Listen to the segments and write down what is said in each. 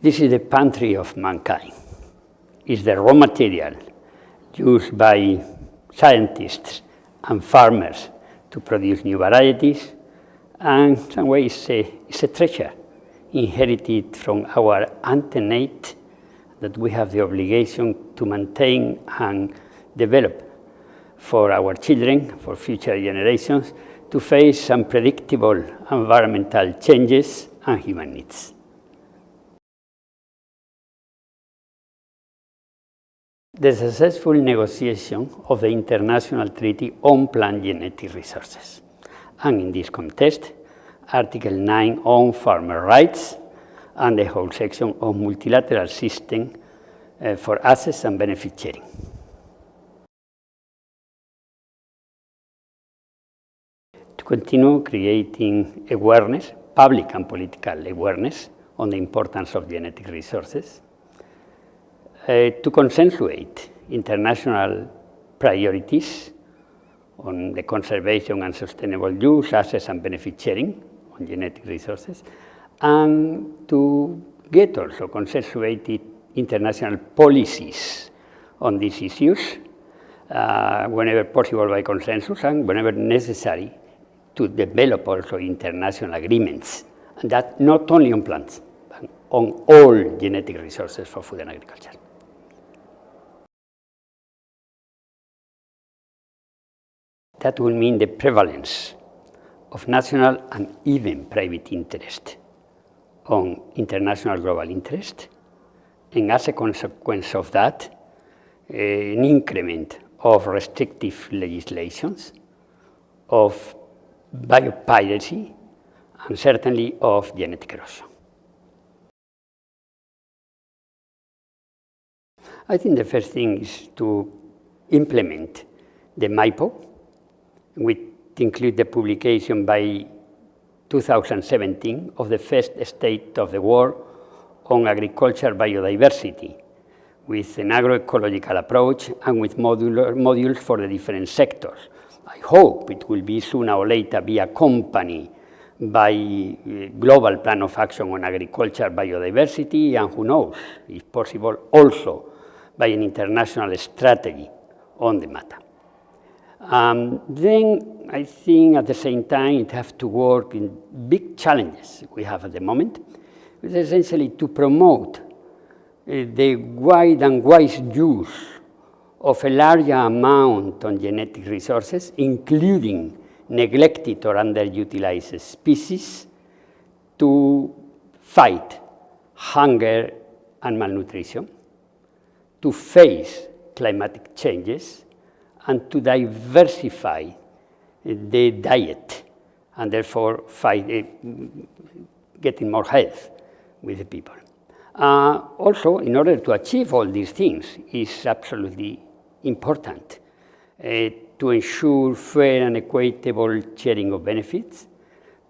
This is the pantry of mankind. It's the raw material used by scientists and farmers to produce new varieties, and in some ways it's a treasure inherited from our antenate that we have the obligation to maintain and develop for our children, for future generations, to face unpredictable environmental changes and human needs. The successful negotiation of the International Treaty on Plant Genetic Resources. And in this context, Article 9 on farmer rights and the whole section of multilateral system for access and benefit sharing. To continue creating awareness, public and political awareness on the importance of genetic resources, to consensuate international priorities on the conservation and sustainable use, access and benefit sharing on genetic resources, and to get also consensuated international policies on these issues whenever possible by consensus and whenever necessary to develop also international agreements, and that not only on plants, but on all genetic resources for food and agriculture. That will mean the prevalence of national and even private interest on international global interest, and as a consequence of that, an increment of restrictive legislations, of biopiracy, and certainly of genetic erosion. I think the first thing is to implement the MIPO, which include the publication by 2017 of the first State of the World on Agriculture Biodiversity, with an agroecological approach and with modules for the different sectors. I hope it will be sooner or later be accompanied by a global plan of action on agriculture biodiversity, and who knows, if possible, also by an international strategy on the matter. Then I think at the same time it has to work in big challenges we have at the moment, which is essentially to promote the wide and wise use of a larger amount on genetic resources, including neglected or underutilized species, to fight hunger and malnutrition, to face climatic changes, and to diversify the diet, and therefore getting more health with the people. Also, in order to achieve all these things, it's absolutely important to ensure fair and equitable sharing of benefits,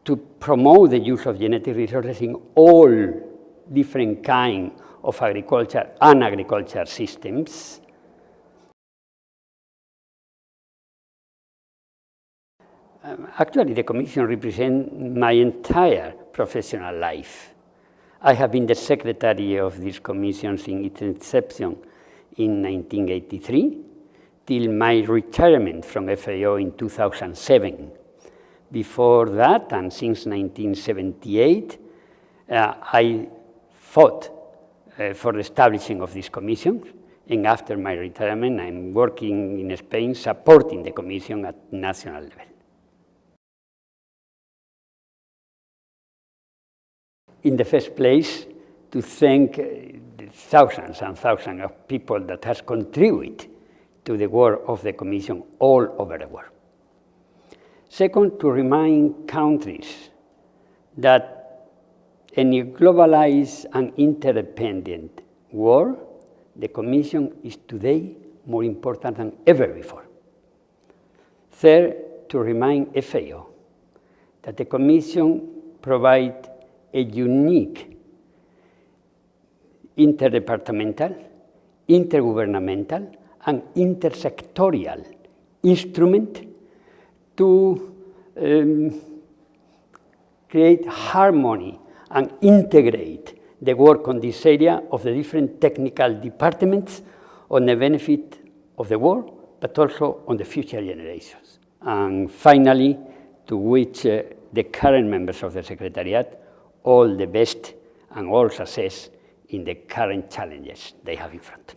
to promote the use of genetic resources in all different kinds of agriculture and agriculture systems, actually, the Commission represents my entire professional life. I have been the secretary of this Commission since its inception in 1983, till my retirement from FAO in 2007. Before that, and since 1978, I fought for the establishing of this Commission, and after my retirement, I'm working in Spain supporting the Commission at national level. In the first place, to thank the thousands and thousands of people that has contributed to the work of the Commission all over the world. Second, to remind countries that in a globalized and interdependent world, the Commission is today more important than ever before. Third, to remind FAO that the Commission provides a unique interdepartmental, intergovernmental, and intersectorial instrument to create harmony and integrate the work on this area of the different technical departments on the benefit of the world, but also on the future generations. And finally, to which the current members of the Secretariat all the best and all success in the current challenges they have in front.